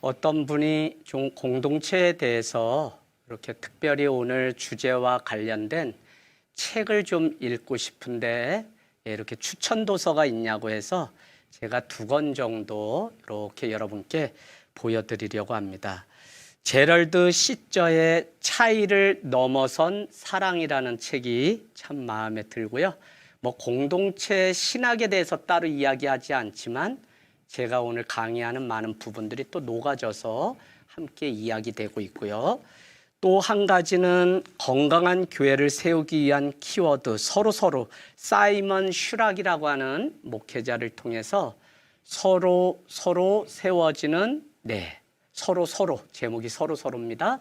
어떤 분이 좀 공동체에 대해서 이렇게 특별히 오늘 주제와 관련된 책을 좀 읽고 싶은데 이렇게 추천 도서가 있냐고 해서 제가 2권 정도 이렇게 여러분께 보여드리려고 합니다. 제럴드 시저의 차이를 넘어선 사랑이라는 책이 참 마음에 들고요. 공동체 신학에 대해서 따로 이야기하지 않지만 제가 오늘 강의하는 많은 부분들이 또 녹아져서 함께 이야기되고 있고요. 또 한 가지는 건강한 교회를 세우기 위한 키워드 서로 사이먼 슈락이라고 하는 목회자를 통해서 서로 세워지는 서로 제목이 서로입니다.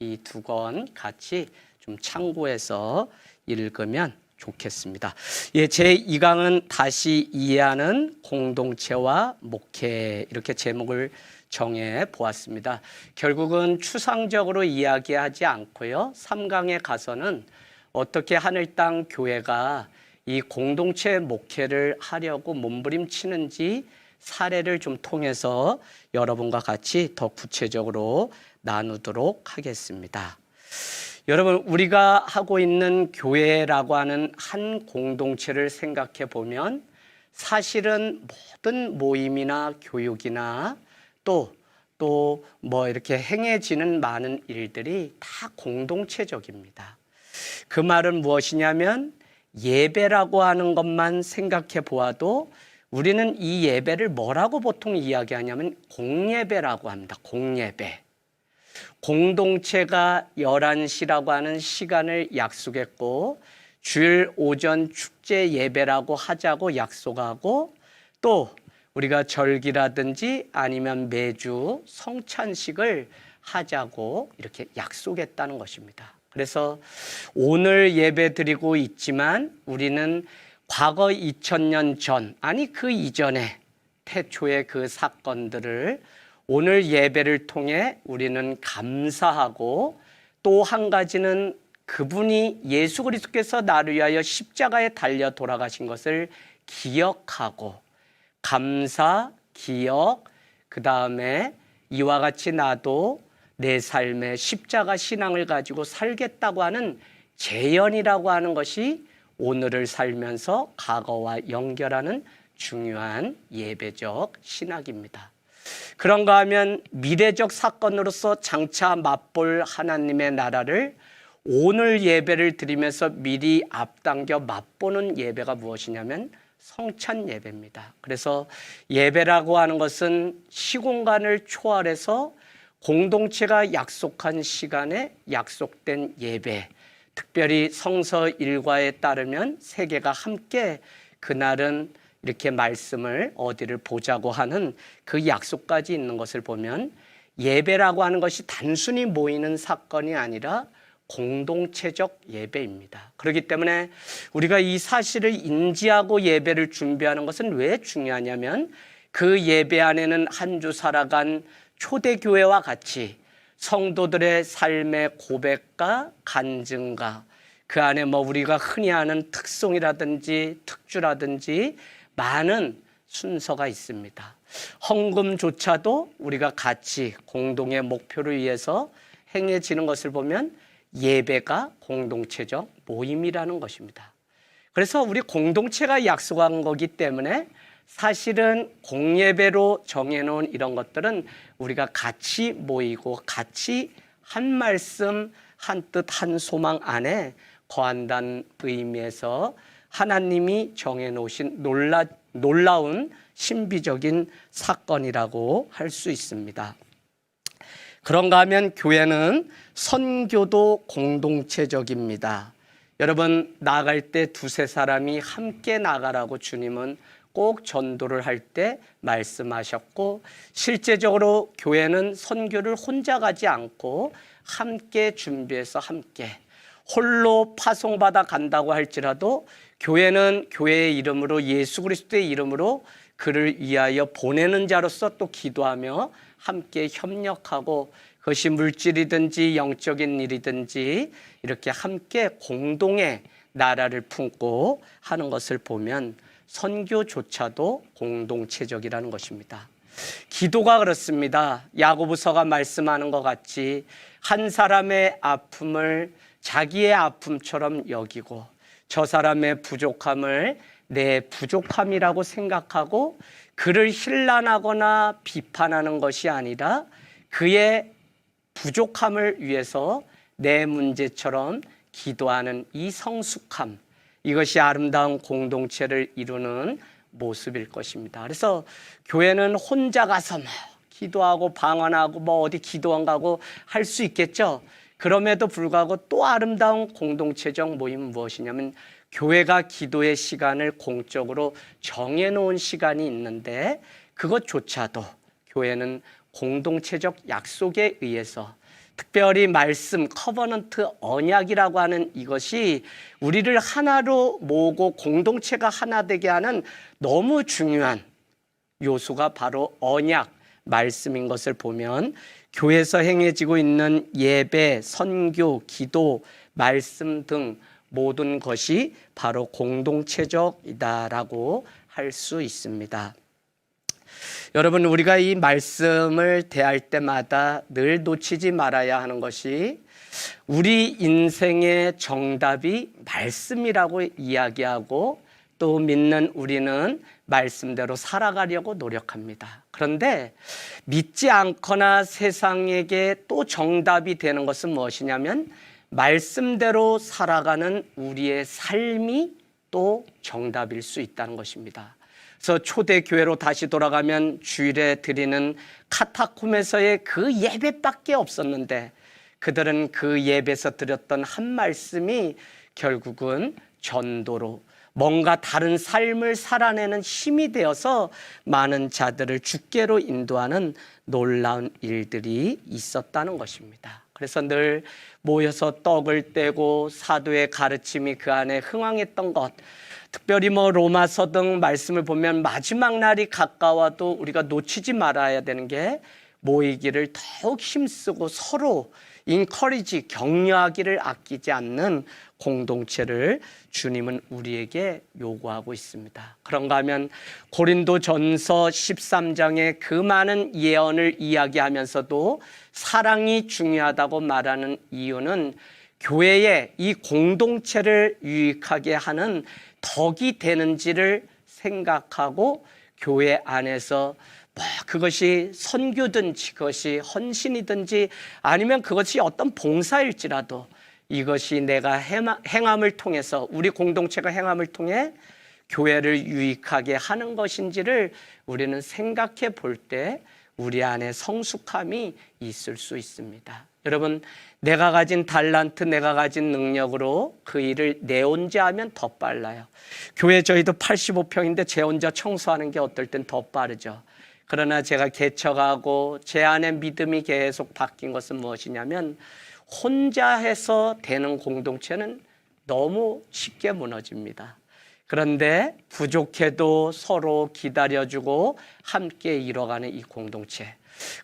이 2권 같이 좀 참고해서 읽으면 좋겠습니다. 제 2강은 다시 이해하는 공동체와 목회 이렇게 제목을 정해 보았습니다. 결국은 추상적으로 이야기하지 않고요. 3강에 가서는 어떻게 하늘 땅 교회가 이 공동체 목회를 하려고 몸부림치는지 사례를 좀 통해서 여러분과 같이 더 구체적으로 나누도록 하겠습니다. 여러분, 우리가 하고 있는 교회라고 하는 한 공동체를 생각해 보면 사실은 모든 모임이나 교육이나 또 이렇게 행해지는 많은 일들이 다 공동체적입니다. 그 말은 무엇이냐면 예배라고 하는 것만 생각해 보아도 우리는 이 예배를 뭐라고 보통 이야기하냐면 공예배라고 합니다. 공예배. 공동체가 11시라고 하는 시간을 약속했고 주일 오전 축제 예배라고 하자고 약속하고 또 우리가 절기라든지 아니면 매주 성찬식을 하자고 이렇게 약속했다는 것입니다. 그래서 오늘 예배 드리고 있지만 우리는 과거 2000년 전, 아니 그 이전에 태초의 그 사건들을 오늘 예배를 통해 우리는 감사하고 또 한 가지는 그분이 예수 그리스도께서 나를 위하여 십자가에 달려 돌아가신 것을 기억하고 감사, 기억, 그 다음에 이와 같이 나도 내 삶의 십자가 신앙을 가지고 살겠다고 하는 재연이라고 하는 것이 오늘을 살면서 과거와 연결하는 중요한 예배적 신학입니다. 그런가 하면 미래적 사건으로서 장차 맛볼 하나님의 나라를 오늘 예배를 드리면서 미리 앞당겨 맛보는 예배가 무엇이냐면 성찬 예배입니다. 그래서 예배라고 하는 것은 시공간을 초월해서 공동체가 약속한 시간에 약속된 예배, 특별히 성서 일과에 따르면 세계가 함께 그날은 이렇게 말씀을 어디를 보자고 하는 그 약속까지 있는 것을 보면 예배라고 하는 것이 단순히 모이는 사건이 아니라 공동체적 예배입니다. 그렇기 때문에 우리가 이 사실을 인지하고 예배를 준비하는 것은 왜 중요하냐면 그 예배 안에는 한 주 살아간 초대교회와 같이 성도들의 삶의 고백과 간증과 그 안에 우리가 흔히 아는 특송이라든지 특주라든지 많은 순서가 있습니다. 헌금조차도 우리가 같이 공동의 목표를 위해서 행해지는 것을 보면 예배가 공동체적 모임이라는 것입니다. 그래서 우리 공동체가 약속한 거기 때문에 사실은 공예배로 정해놓은 이런 것들은 우리가 같이 모이고 같이 한 말씀, 한 뜻, 한 소망 안에 거한다는 의미에서 하나님이 정해놓으신 놀라운 신비적인 사건이라고 할 수 있습니다. 그런가 하면 교회는 선교도 공동체적입니다. 여러분, 나갈 때 2-3 사람이 함께 나가라고 주님은 꼭 전도를 할 때 말씀하셨고 실제적으로 교회는 선교를 혼자 가지 않고 함께 준비해서 함께 홀로 파송받아 간다고 할지라도 교회는 교회의 이름으로 예수 그리스도의 이름으로 그를 위하여 보내는 자로서 또 기도하며 함께 협력하고 그것이 물질이든지 영적인 일이든지 이렇게 함께 공동의 나라를 품고 하는 것을 보면 선교조차도 공동체적이라는 것입니다. 기도가 그렇습니다. 야고보서가 말씀하는 것 같이 한 사람의 아픔을 자기의 아픔처럼 여기고 저 사람의 부족함을 내 부족함이라고 생각하고 그를 힐난하거나 비판하는 것이 아니라 그의 부족함을 위해서 내 문제처럼 기도하는 이 성숙함, 이것이 아름다운 공동체를 이루는 모습일 것입니다. 그래서 교회는 혼자 가서 뭐 기도하고 방언하고 뭐 어디 기도원 가고 할 수 있겠죠. 그럼에도 불구하고 또 아름다운 공동체적 모임은 무엇이냐면 교회가 기도의 시간을 공적으로 정해놓은 시간이 있는데 그것조차도 교회는 공동체적 약속에 의해서 특별히 말씀, 커버넌트, 언약이라고 하는 이것이 우리를 하나로 모으고 공동체가 하나 되게 하는 너무 중요한 요소가 바로 언약, 말씀인 것을 보면 교회에서 행해지고 있는 예배, 선교, 기도, 말씀 등 모든 것이 바로 공동체적이다라고 할 수 있습니다. 여러분, 우리가 이 말씀을 대할 때마다 늘 놓치지 말아야 하는 것이 우리 인생의 정답이 말씀이라고 이야기하고 또 믿는 우리는 말씀대로 살아가려고 노력합니다. 그런데 믿지 않거나 세상에게 또 정답이 되는 것은 무엇이냐면 말씀대로 살아가는 우리의 삶이 또 정답일 수 있다는 것입니다. 그래서 초대교회로 다시 돌아가면 주일에 드리는 카타콤에서의 그 예배밖에 없었는데 그들은 그 예배에서 드렸던 한 말씀이 결국은 전도로 뭔가 다른 삶을 살아내는 힘이 되어서 많은 자들을 주께로 인도하는 놀라운 일들이 있었다는 것입니다. 그래서 늘 모여서 떡을 떼고 사도의 가르침이 그 안에 흥황했던 것, 특별히 로마서 등 말씀을 보면 마지막 날이 가까워도 우리가 놓치지 말아야 되는 게 모이기를 더욱 힘쓰고 서로 인커리지, 격려하기를 아끼지 않는 공동체를 주님은 우리에게 요구하고 있습니다. 그런가 하면 고린도전서 13장의 그 많은 예언을 이야기하면서도 사랑이 중요하다고 말하는 이유는 교회의 이 공동체를 유익하게 하는 덕이 되는지를 생각하고 교회 안에서 그것이 선교든지 그것이 헌신이든지 아니면 그것이 어떤 봉사일지라도 이것이 내가 행함을 통해서 우리 공동체가 행함을 통해 교회를 유익하게 하는 것인지를 우리는 생각해 볼 때 우리 안에 성숙함이 있을 수 있습니다. 여러분, 내가 가진 달란트, 내가 가진 능력으로 그 일을 내 혼자 하면 더 빨라요. 교회 저희도 85평인데 제 혼자 청소하는 게 어떨 땐 더 빠르죠. 그러나 제가 개척하고 제 안에 믿음이 계속 바뀐 것은 무엇이냐면 혼자 해서 되는 공동체는 너무 쉽게 무너집니다. 그런데 부족해도 서로 기다려주고 함께 이뤄가는 이 공동체.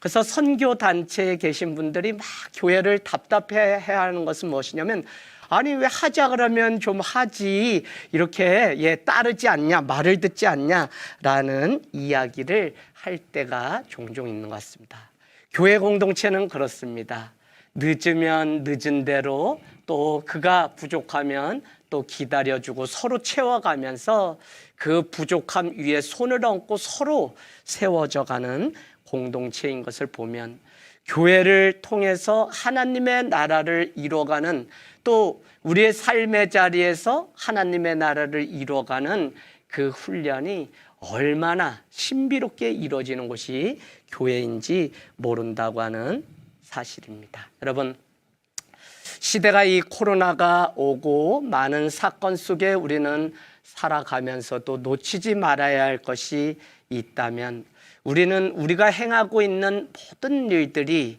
그래서 선교단체에 계신 분들이 막 교회를 답답해해야 하는 것은 무엇이냐면 아니 왜 하자 그러면 좀 하지 이렇게 따르지 않냐 말을 듣지 않냐라는 이야기를 할 때가 종종 있는 것 같습니다. 교회 공동체는 그렇습니다. 늦으면 늦은 대로 또 그가 부족하면 또 기다려주고 서로 채워가면서 그 부족함 위에 손을 얹고 서로 세워져가는 공동체인 것을 보면 교회를 통해서 하나님의 나라를 이뤄가는 또 우리의 삶의 자리에서 하나님의 나라를 이뤄가는 그 훈련이 얼마나 신비롭게 이루어지는 곳이 교회인지 모른다고 하는 사실입니다. 여러분, 시대가 이 코로나가 오고 많은 사건 속에 우리는 살아가면서도 놓치지 말아야 할 것이 있다면 우리는 우리가 행하고 있는 모든 일들이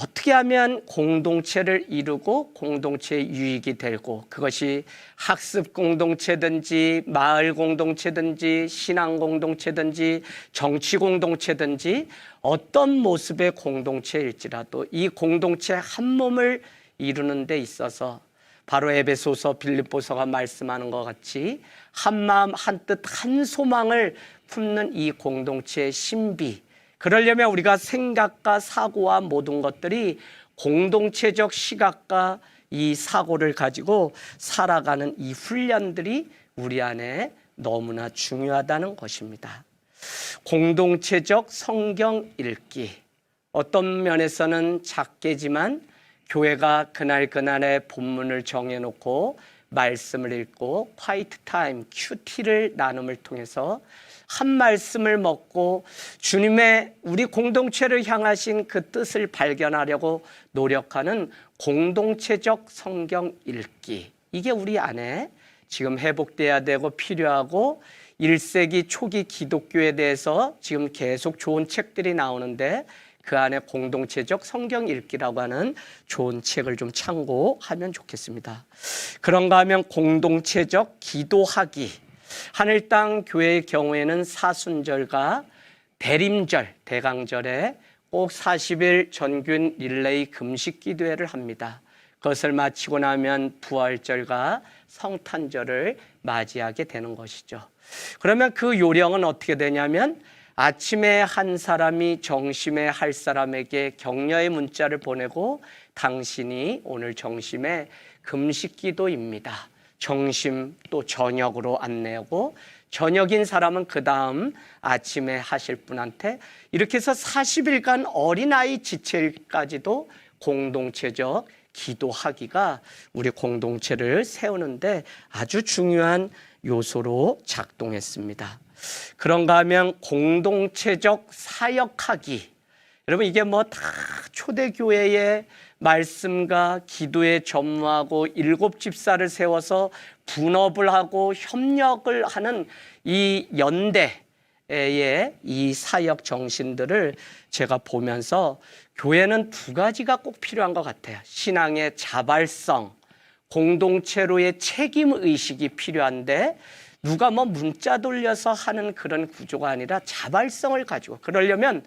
어떻게 하면 공동체를 이루고 공동체의 유익이 되고 그것이 학습 공동체든지 마을 공동체든지 신앙 공동체든지 정치 공동체든지 어떤 모습의 공동체일지라도 이 공동체 한 몸을 이루는 데 있어서 바로 에베소서 빌립보서가 말씀하는 것 같이 한 마음 한 뜻 한 소망을 품는 이 공동체의 신비, 그러려면 우리가 생각과 사고와 모든 것들이 공동체적 시각과 이 사고를 가지고 살아가는 이 훈련들이 우리 안에 너무나 중요하다는 것입니다. 공동체적 성경 읽기. 어떤 면에서는 작게지만 교회가 그날그날의 본문을 정해놓고 말씀을 읽고 콰이트 타임, 큐티를 나눔을 통해서 한 말씀을 먹고 주님의 우리 공동체를 향하신 그 뜻을 발견하려고 노력하는 공동체적 성경 읽기. 이게 우리 안에 지금 회복돼야 되고 필요하고 1세기 초기 기독교에 대해서 지금 계속 좋은 책들이 나오는데 그 안에 공동체적 성경 읽기라고 하는 좋은 책을 좀 참고하면 좋겠습니다. 그런가 하면 공동체적 기도하기. 하늘 땅 교회의 경우에는 사순절과 대림절, 대강절에 꼭 40일 전균 릴레이 금식 기도회를 합니다. 그것을 마치고 나면 부활절과 성탄절을 맞이하게 되는 것이죠. 그러면 그 요령은 어떻게 되냐면 아침에 한 사람이 정심에 할 사람에게 격려의 문자를 보내고 당신이 오늘 정심에 금식 기도입니다. 정심 또 저녁으로 안내하고 저녁인 사람은 그 다음 아침에 하실 분한테 이렇게 해서 40일간 어린아이 지체일까지도 공동체적 기도하기가 우리 공동체를 세우는데 아주 중요한 요소로 작동했습니다. 그런가 하면 공동체적 사역하기. 여러분 이게 뭐 다 초대교회의 말씀과 기도에 전무하고 7집사를 세워서 분업을 하고 협력을 하는 이 연대의 이 사역 정신들을 제가 보면서 교회는 두 가지가 꼭 필요한 것 같아요. 신앙의 자발성, 공동체로의 책임의식이 필요한데 누가 뭐 문자 돌려서 하는 그런 구조가 아니라 자발성을 가지고 그러려면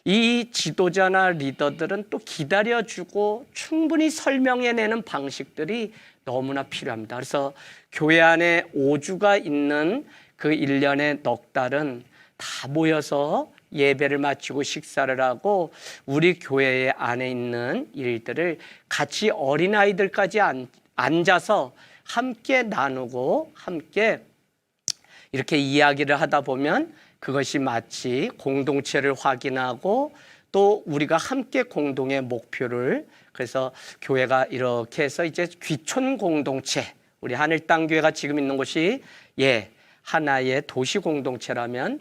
이 지도자나 리더들은 또 기다려주고 충분히 설명해내는 방식들이 너무나 필요합니다. 그래서 교회 안에 5주가 있는 그 1년의 넉 달은 다 모여서 예배를 마치고 식사를 하고 우리 교회 안에 있는 일들을 같이 어린아이들까지 앉아서 함께 나누고 함께 이렇게 이야기를 하다 보면 그것이 마치 공동체를 확인하고 또 우리가 함께 공동의 목표를 그래서 교회가 이렇게 해서 이제 귀촌 공동체 우리 하늘 땅 교회가 지금 있는 곳이 하나의 도시 공동체라면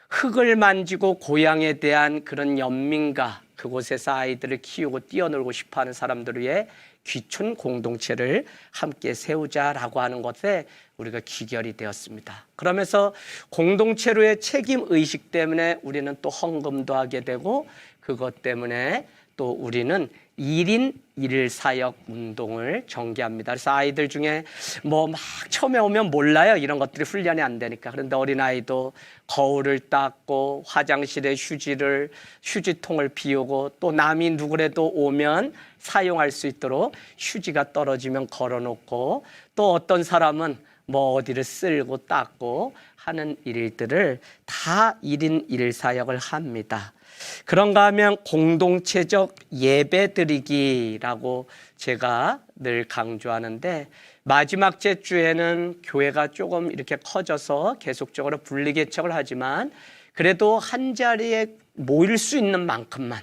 흙을 만지고 고향에 대한 그런 연민과 그곳에서 아이들을 키우고 뛰어놀고 싶어하는 사람들을 위해 귀촌 공동체를 함께 세우자라고 하는 것에 우리가 귀결이 되었습니다. 그러면서 공동체로의 책임의식 때문에 우리는 또 헌금도 하게 되고 그것 때문에 또 우리는 1인 1사역 운동을 전개합니다. 그래서 아이들 중에 뭐 막 처음에 오면 몰라요. 이런 것들이 훈련이 안 되니까. 그런데 어린아이도 거울을 닦고 화장실에 휴지통을 비우고 또 남이 누구라도 오면 사용할 수 있도록 휴지가 떨어지면 걸어놓고 또 어떤 사람은 뭐 어디를 쓸고 닦고 하는 일들을 다 1인 1사역을 합니다. 그런가 하면 공동체적 예배드리기라고 제가 늘 강조하는데 마지막 주에는 교회가 조금 이렇게 커져서 계속적으로 분리개척을 하지만 그래도 한 자리에 모일 수 있는 만큼만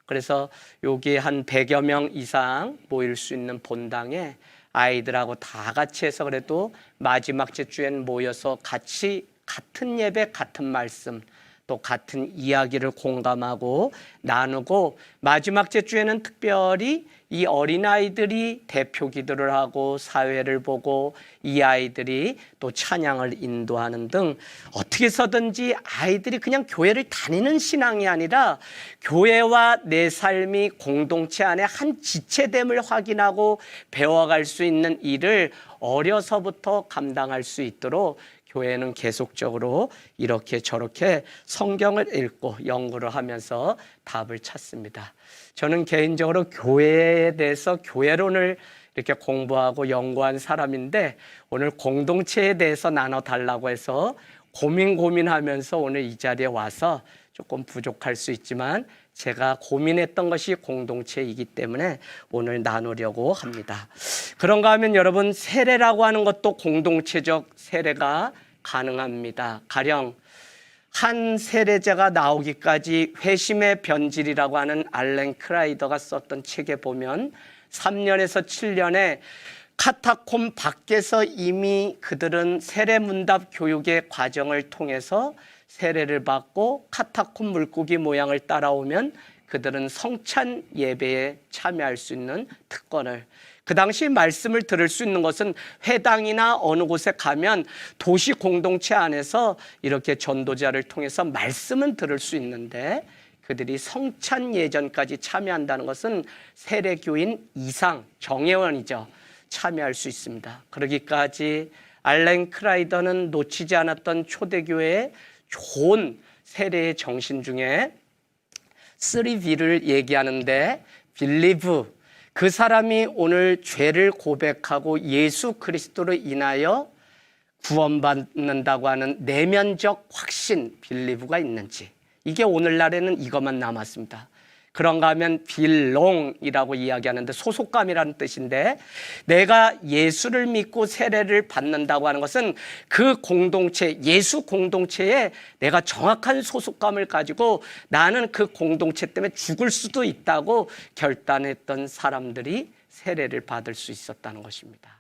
그래서 여기 한 100여 명 이상 모일 수 있는 본당에 아이들하고 다 같이 해서 그래도 마지막 주엔 모여서 같이 같은 예배 같은 말씀 또 같은 이야기를 공감하고 나누고 마지막 주에는 특별히 이 어린아이들이 대표 기도를 하고 사회를 보고 이 아이들이 또 찬양을 인도하는 등 어떻게 해서든지 아이들이 그냥 교회를 다니는 신앙이 아니라 교회와 내 삶이 공동체 안에 한 지체됨을 확인하고 배워갈 수 있는 일을 어려서부터 감당할 수 있도록 교회는 계속적으로 이렇게 저렇게 성경을 읽고 연구를 하면서 답을 찾습니다. 저는 개인적으로 교회에 대해서 교회론을 이렇게 공부하고 연구한 사람인데 오늘 공동체에 대해서 나눠달라고 해서 고민하면서 오늘 이 자리에 와서 조금 부족할 수 있지만 제가 고민했던 것이 공동체이기 때문에 오늘 나누려고 합니다. 그런가 하면 여러분, 세례라고 하는 것도 공동체적 세례가 가능합니다. 가령 한 세례자가 나오기까지 회심의 변질이라고 하는 알렌 크라이더가 썼던 책에 보면 3년에서 7년에 카타콤 밖에서 이미 그들은 세례문답 교육의 과정을 통해서 세례를 받고 카타콤 물고기 모양을 따라오면 그들은 성찬 예배에 참여할 수 있는 특권을, 그 당시 말씀을 들을 수 있는 것은 회당이나 어느 곳에 가면 도시 공동체 안에서 이렇게 전도자를 통해서 말씀은 들을 수 있는데 그들이 성찬 예전까지 참여한다는 것은 세례교인 이상 정예원이죠. 참여할 수 있습니다. 그러기까지 알렌 크라이더는 놓치지 않았던 초대교회의 좋은 세례의 정신 중에 3B를 얘기하는데, believe, 그 사람이 오늘 죄를 고백하고 예수 그리스도로 인하여 구원받는다고 하는 내면적 확신, believe가 있는지, 이게 오늘날에는 이것만 남았습니다. 그런가 하면 belong이라고 이야기하는데 소속감이라는 뜻인데, 내가 예수를 믿고 세례를 받는다고 하는 것은 그 공동체, 예수 공동체에 내가 정확한 소속감을 가지고 나는 그 공동체 때문에 죽을 수도 있다고 결단했던 사람들이 세례를 받을 수 있었다는 것입니다.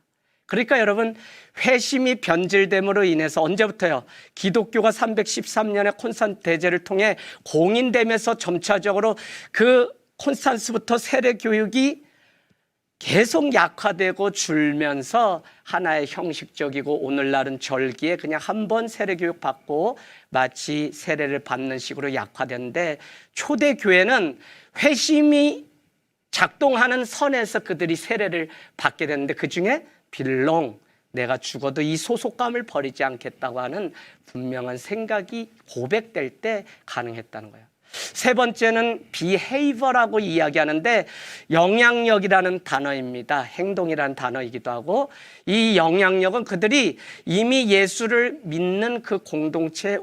그러니까 여러분, 회심이 변질됨으로 인해서 언제부터요? 기독교가 313년에 콘스탄 대제를 통해 공인되면서 점차적으로 그 콘스탄스부터 세례 교육이 계속 약화되고 줄면서 하나의 형식적이고 오늘날은 절기에 그냥 한 번 세례 교육 받고 마치 세례를 받는 식으로 약화되는데, 초대 교회는 회심이 작동하는 선에서 그들이 세례를 받게 되는데 그 중에 belong, 내가 죽어도 이 소속감을 버리지 않겠다고 하는 분명한 생각이 고백될 때 가능했다는 거예요. 세 번째는 behavior라고 이야기하는데 영향력이라는 단어입니다. 행동이라는 단어이기도 하고, 이 영향력은 그들이 이미 예수를 믿는 그 공동체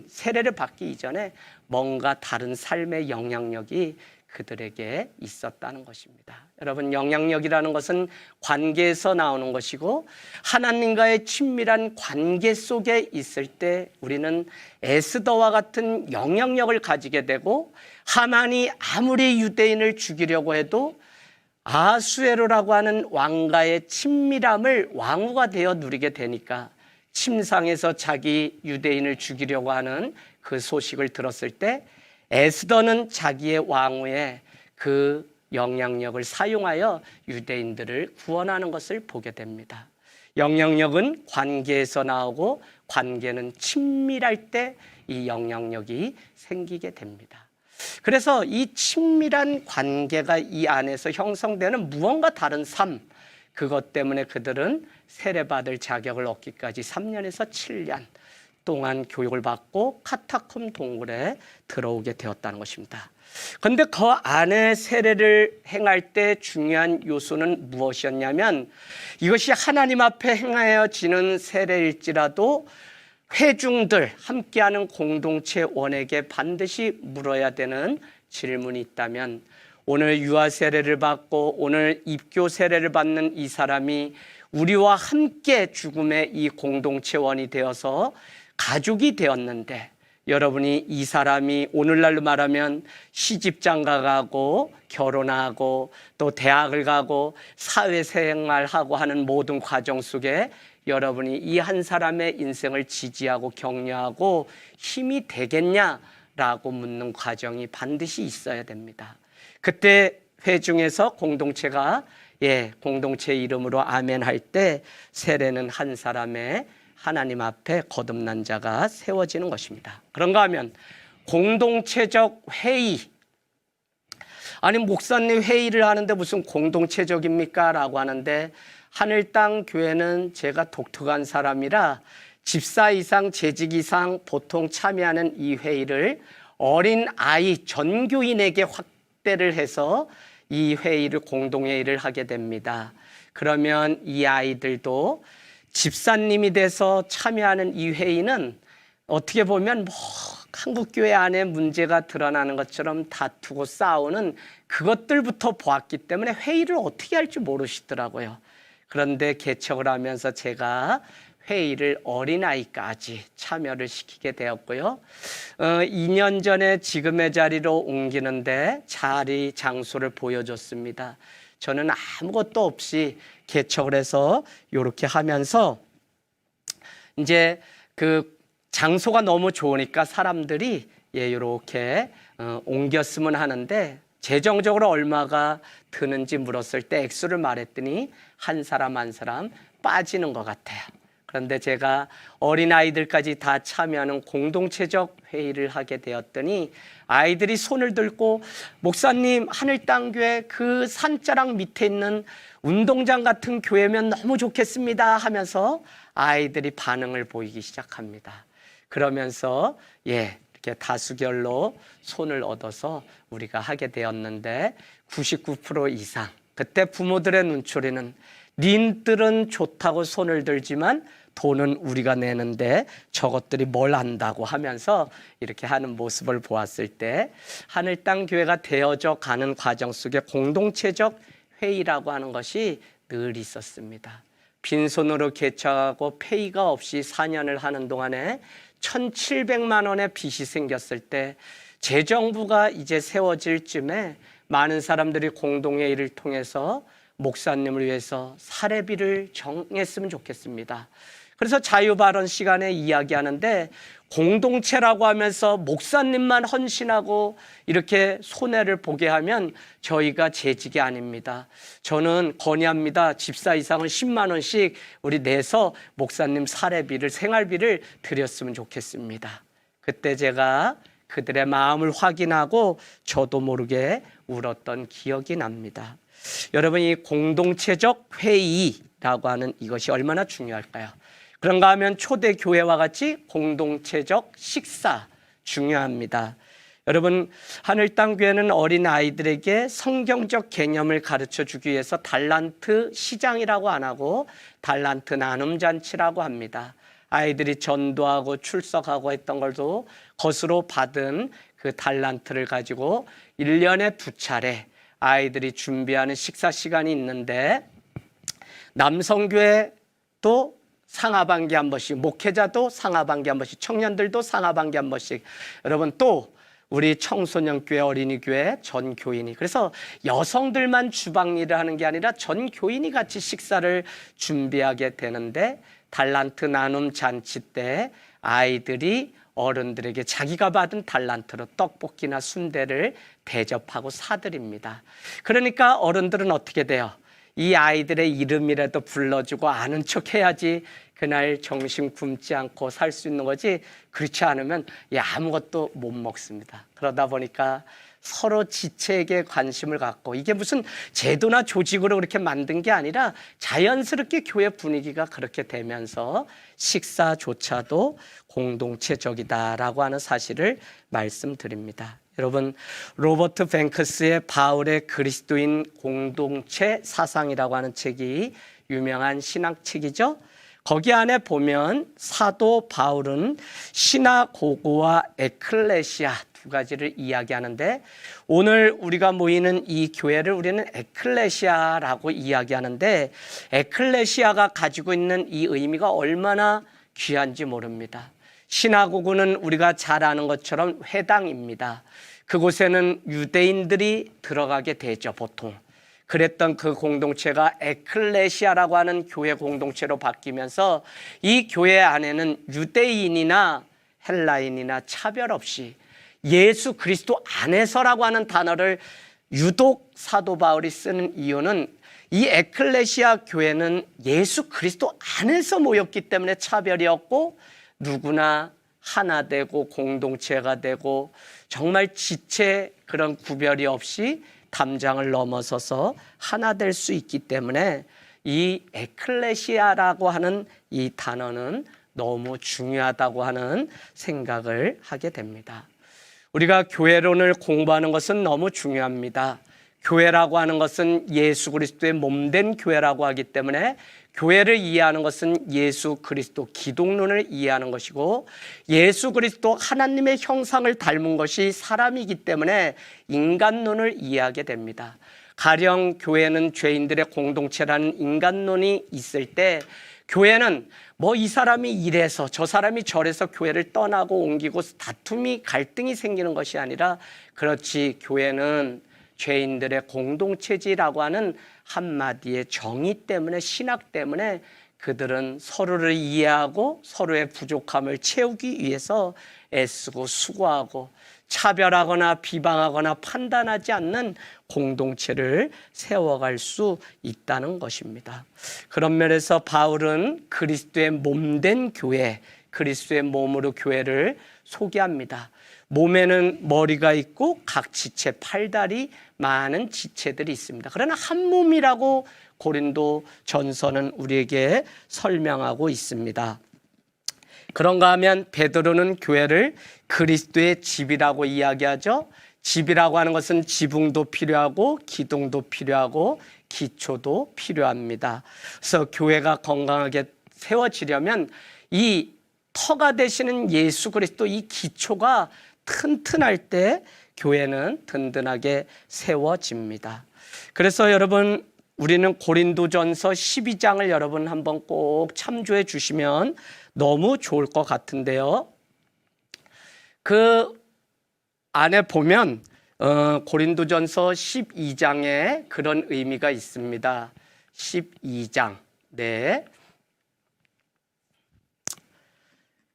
세례를 받기 이전에 뭔가 다른 삶의 영향력이 그들에게 있었다는 것입니다. 여러분, 영향력이라는 것은 관계에서 나오는 것이고, 하나님과의 친밀한 관계 속에 있을 때 우리는 에스더와 같은 영향력을 가지게 되고, 하만이 아무리 유대인을 죽이려고 해도 아수에로라고 하는 왕과의 친밀함을 왕후가 되어 누리게 되니까 침상에서 자기 유대인을 죽이려고 하는 그 소식을 들었을 때 에스더는 자기의 왕후의 그 영향력을 사용하여 유대인들을 구원하는 것을 보게 됩니다. 영향력은 관계에서 나오고, 관계는 친밀할 때 이 영향력이 생기게 됩니다. 그래서 이 친밀한 관계가 이 안에서 형성되는 무언가 다른 삶, 그것 때문에 그들은 세례받을 자격을 얻기까지 3년에서 7년 동안 교육을 받고 카타콤 동굴에 들어오게 되었다는 것입니다. 그런데 그 안에 세례를 행할 때 중요한 요소는 무엇이었냐면, 이것이 하나님 앞에 행하여지는 세례일지라도 회중들, 함께하는 공동체 원에게 반드시 물어야 되는 질문이 있다면, 오늘 유아 세례를 받고 오늘 입교 세례를 받는 이 사람이 우리와 함께 죽음의 이 공동체 원이 되어서 가족이 되었는데, 여러분이 이 사람이 오늘날로 말하면 시집장가 가고 결혼하고 또 대학을 가고 사회생활하고 하는 모든 과정 속에 여러분이 이 한 사람의 인생을 지지하고 격려하고 힘이 되겠냐라고 묻는 과정이 반드시 있어야 됩니다. 그때 회중에서 공동체가 공동체 이름으로 아멘 할 때 세례는 한 사람의 하나님 앞에 거듭난 자가 세워지는 것입니다. 그런가 하면 공동체적 회의, 아니 목사님 회의를 하는데 무슨 공동체적입니까? 라고 하는데, 하늘 땅 교회는 제가 독특한 사람이라 집사 이상 재직 이상 보통 참여하는 이 회의를 어린 아이 전교인에게 확대를 해서 이 회의를 공동회의를 하게 됩니다. 그러면 이 아이들도 집사님이 돼서 참여하는 이 회의는 어떻게 보면 한국 교회 안에 문제가 드러나는 것처럼 다투고 싸우는 그것들부터 보았기 때문에 회의를 어떻게 할지 모르시더라고요. 그런데 개척을 하면서 제가 회의를 어린아이까지 참여를 시키게 되었고요. 2년 전에 지금의 자리로 옮기는데 자리 장소를 보여줬습니다. 저는 아무것도 없이 개척을 해서 이렇게 하면서 이제 그 장소가 너무 좋으니까 사람들이 이렇게 옮겼으면 하는데 재정적으로 얼마가 드는지 물었을 때 액수를 말했더니 한 사람 한 사람 빠지는 것 같아요. 그런데 제가 어린아이들까지 다 참여하는 공동체적 회의를 하게 되었더니 아이들이 손을 들고 목사님 하늘땅교회 그 산자락 밑에 있는 운동장 같은 교회면 너무 좋겠습니다 하면서 아이들이 반응을 보이기 시작합니다. 그러면서 이렇게 다수결로 손을 얻어서 우리가 하게 되었는데 99% 이상 그때 부모들의 눈초리는 님들은 좋다고 손을 들지만 돈은 우리가 내는데 저것들이 뭘 안다고 하면서 이렇게 하는 모습을 보았을 때 하늘땅 교회가 되어져 가는 과정 속에 공동체적 회의라고 하는 것이 늘 있었습니다. 빈손으로 개척하고 페이가 없이 4년을 하는 동안에 1,700만 원의 빚이 생겼을 때 재정부가 이제 세워질 쯤에 많은 사람들이 공동회의를 통해서 목사님을 위해서 사례비를 정했으면 좋겠습니다. 그래서 자유발언 시간에 이야기하는데 공동체라고 하면서 목사님만 헌신하고 이렇게 손해를 보게 하면 저희가 재직이 아닙니다. 저는 건의합니다. 집사 이상은 10만 원씩 우리 내서 목사님 사례비를 생활비를 드렸으면 좋겠습니다. 그때 제가 그들의 마음을 확인하고 저도 모르게 울었던 기억이 납니다. 여러분, 이 공동체적 회의라고 하는 이것이 얼마나 중요할까요? 그런가 하면 초대 교회와 같이 공동체적 식사 중요합니다. 여러분, 하늘땅 교회는 어린 아이들에게 성경적 개념을 가르쳐 주기 위해서 달란트 시장이라고 안 하고 달란트 나눔 잔치라고 합니다. 아이들이 전도하고 출석하고 했던 걸도 것으로 받은 그 달란트를 가지고 1년에 2차례 아이들이 준비하는 식사 시간이 있는데 남성교회도 상하반기 한 번씩, 목회자도 상하반기 한 번씩, 청년들도 상하반기 한 번씩, 여러분 또 우리 청소년교회, 어린이교회, 전 교인이, 그래서 여성들만 주방 일을 하는 게 아니라 전 교인이 같이 식사를 준비하게 되는데 달란트 나눔 잔치 때 아이들이 어른들에게 자기가 받은 달란트로 떡볶이나 순대를 대접하고 사드립니다. 그러니까 어른들은 어떻게 돼요? 이 아이들의 이름이라도 불러주고 아는 척 해야지 그날 정신 굶지 않고 살 수 있는 거지, 그렇지 않으면 아무것도 못 먹습니다. 그러다 보니까 서로 지체에게 관심을 갖고, 이게 무슨 제도나 조직으로 그렇게 만든 게 아니라 자연스럽게 교회 분위기가 그렇게 되면서 식사조차도 공동체적이다라고 하는 사실을 말씀드립니다. 여러분, 로버트 뱅크스의 바울의 그리스도인 공동체 사상이라고 하는 책이 유명한 신학책이죠. 거기 안에 보면 사도 바울은 시나고고와 에클레시아 두 가지를 이야기하는데, 오늘 우리가 모이는 이 교회를 우리는 에클레시아라고 이야기하는데, 에클레시아가 가지고 있는 이 의미가 얼마나 귀한지 모릅니다. 시나고고는 우리가 잘 아는 것처럼 회당입니다. 그곳에는 유대인들이 들어가게 되죠, 보통. 그랬던 그 공동체가 에클레시아라고 하는 교회 공동체로 바뀌면서 이 교회 안에는 유대인이나 헬라인이나 차별 없이 예수 그리스도 안에서라고 하는 단어를 유독 사도 바울이 쓰는 이유는, 이 에클레시아 교회는 예수 그리스도 안에서 모였기 때문에 차별이 없고 누구나 하나 되고 공동체가 되고 정말 지체 그런 구별이 없이 담장을 넘어서서 하나 될 수 있기 때문에 이 에클레시아라고 하는 이 단어는 너무 중요하다고 하는 생각을 하게 됩니다. 우리가 교회론을 공부하는 것은 너무 중요합니다. 교회라고 하는 것은 예수 그리스도의 몸된 교회라고 하기 때문에 교회를 이해하는 것은 예수 그리스도 기독론을 이해하는 것이고, 예수 그리스도 하나님의 형상을 닮은 것이 사람이기 때문에 인간론을 이해하게 됩니다. 가령 교회는 죄인들의 공동체라는 인간론이 있을 때, 교회는 뭐 이 사람이 이래서 저 사람이 저래서 교회를 떠나고 옮기고 다툼이 갈등이 생기는 것이 아니라, 그렇지, 교회는 죄인들의 공동체지라고 하는 한마디의 정의 때문에, 신학 때문에 그들은 서로를 이해하고 서로의 부족함을 채우기 위해서 애쓰고 수고하고 차별하거나 비방하거나 판단하지 않는 공동체를 세워갈 수 있다는 것입니다. 그런 면에서 바울은 그리스도의 몸된 교회, 그리스도의 몸으로 교회를 소개합니다. 몸에는 머리가 있고 각 지체, 팔다리, 많은 지체들이 있습니다. 그러나 한 몸이라고 고린도 전서는 우리에게 설명하고 있습니다. 그런가 하면 베드로는 교회를 그리스도의 집이라고 이야기하죠. 집이라고 하는 것은 지붕도 필요하고 기둥도 필요하고 기초도 필요합니다. 그래서 교회가 건강하게 세워지려면 이 터가 되시는 예수 그리스도, 이 기초가 튼튼할 때 교회는 든든하게 세워집니다. 그래서 여러분, 우리는 고린도전서 12장을 여러분 한번 꼭 참조해 주시면 너무 좋을 것 같은데요. 그 안에 보면 고린도전서 12장에 그런 의미가 있습니다. 12장. 네.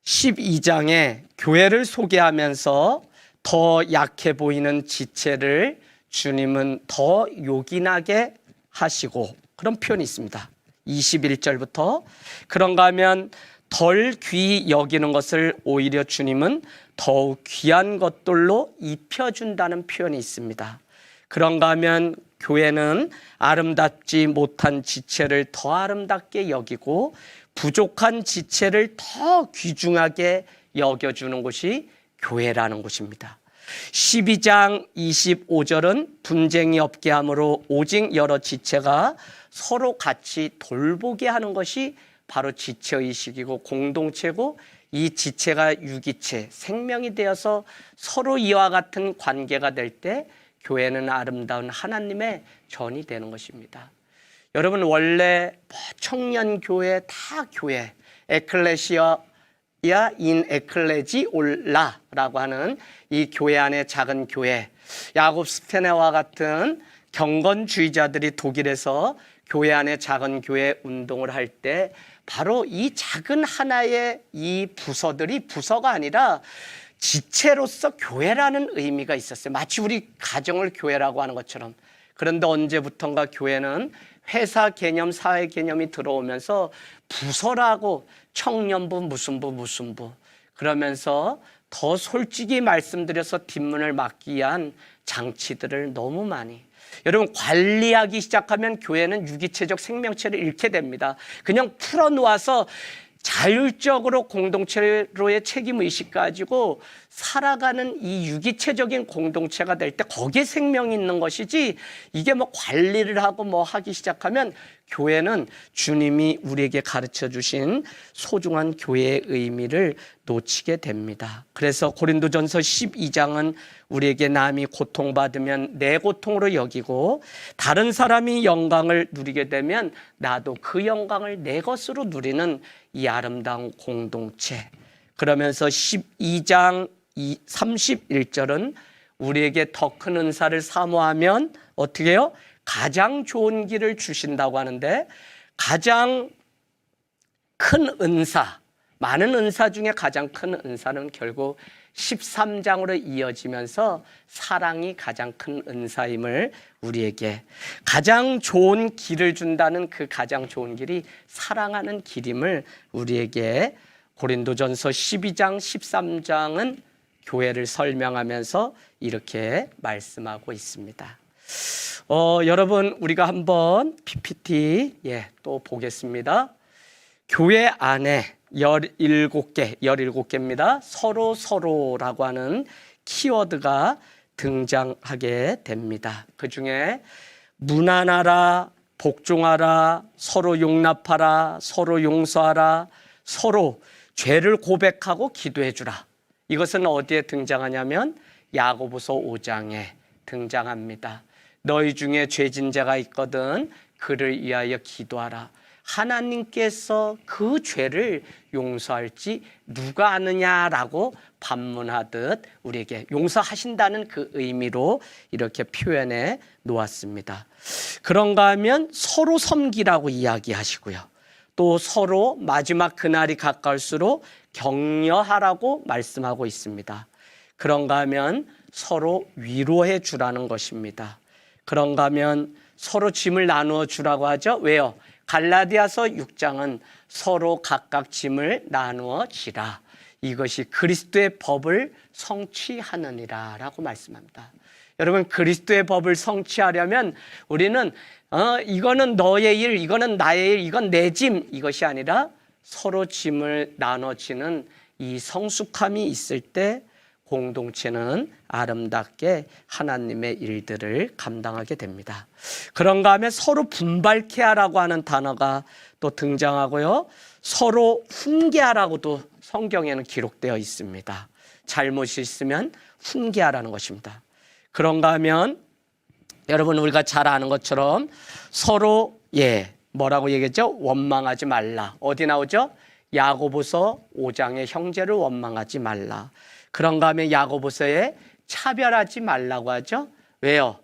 12장에 교회를 소개하면서 더 약해 보이는 지체를 주님은 더 요긴하게 하시고, 그런 표현이 있습니다. 21절부터 그런가 하면 덜 귀히 여기는 것을 오히려 주님은 더욱 귀한 것들로 입혀준다는 표현이 있습니다. 그런가 하면 교회는 아름답지 못한 지체를 더 아름답게 여기고 부족한 지체를 더 귀중하게 여겨주는 곳이 교회라는 곳입니다. 12장 25절은 분쟁이 없게 함으로 오직 여러 지체가 서로 같이 돌보게 하는 것이 바로 지체의식이고 공동체고, 이 지체가 유기체, 생명이 되어서 서로 이와 같은 관계가 될 때 교회는 아름다운 하나님의 전이 되는 것입니다. 여러분, 원래 청년교회 다 교회, 에클레시아 인 에클레지올라라고 하는 이 교회 안의 작은 교회, 야곱 스테네와 같은 경건주의자들이 독일에서 교회 안의 작은 교회 운동을 할 때 바로 이 작은 하나의 이 부서들이 부서가 아니라 지체로서 교회라는 의미가 있었어요. 마치 우리 가정을 교회라고 하는 것처럼. 그런데 언제부턴가 교회는 회사 개념, 사회 개념이 들어오면서 부서라고, 청년부, 무슨 부 그러면서 더 솔직히 말씀드려서 뒷문을 막기 위한 장치들을 너무 많이, 여러분, 관리하기 시작하면 교회는 유기체적 생명체를 잃게 됩니다. 그냥 풀어놓아서 자율적으로 공동체로의 책임의식 가지고 살아가는 이 유기체적인 공동체가 될 때 거기에 생명이 있는 것이지, 이게 뭐 관리를 하고 뭐 하기 시작하면 교회는 주님이 우리에게 가르쳐 주신 소중한 교회의 의미를 놓치게 됩니다. 그래서 고린도전서 12장은 우리에게 남이 고통받으면 내 고통으로 여기고, 다른 사람이 영광을 누리게 되면 나도 그 영광을 내 것으로 누리는 이 아름다운 공동체. 그러면서 12장 31절은 우리에게 더 큰 은사를 사모하면 어떻게 해요? 가장 좋은 길을 주신다고 하는데, 가장 큰 은사, 많은 은사 중에 가장 큰 은사는 결국 13장으로 이어지면서 사랑이 가장 큰 은사임을, 우리에게 가장 좋은 길을 준다는 그 가장 좋은 길이 사랑하는 길임을 우리에게 고린도전서 12장 13장은 교회를 설명하면서 이렇게 말씀하고 있습니다. 여러분, 우리가 한번 PPT 또 보겠습니다. 교회 안에 17개입니다. 서로라고 하는 키워드가 등장하게 됩니다. 그 중에 무난하라, 복종하라, 서로 용납하라, 서로 용서하라, 서로 죄를 고백하고 기도해 주라. 이것은 어디에 등장하냐면 야고보서 5장에 등장합니다. 너희 중에 죄진 자가 있거든 그를 위하여 기도하라. 하나님께서 그 죄를 용서할지 누가 아느냐라고 반문하듯 우리에게 용서하신다는 그 의미로 이렇게 표현해 놓았습니다. 그런가 하면 서로 섬기라고 이야기하시고요. 또 서로 마지막 그날이 가까울수록 격려하라고 말씀하고 있습니다. 그런가 하면 서로 위로해 주라는 것입니다. 그런가 하면 서로 짐을 나누어 주라고 하죠. 왜요? 갈라디아서 6장은 서로 각각 짐을 나누어 지라. 이것이 그리스도의 법을 성취하느니라 라고 말씀합니다. 여러분, 그리스도의 법을 성취하려면 우리는 이거는 너의 일, 이거는 나의 일, 이건 내 짐, 이것이 아니라 서로 짐을 나눠지는 이 성숙함이 있을 때 공동체는 아름답게 하나님의 일들을 감당하게 됩니다. 그런가 하면 서로 분발케 하라고 하는 단어가 또 등장하고요. 서로 훈계하라고도 성경에는 기록되어 있습니다. 잘못이 있으면 훈계하라는 것입니다. 그런가 하면 여러분 우리가 잘 아는 것처럼 서로 뭐라고 얘기했죠? 원망하지 말라. 어디 나오죠? 야고보서 5장의 형제를 원망하지 말라. 그런가 하면 야고보서에 차별하지 말라고 하죠. 왜요?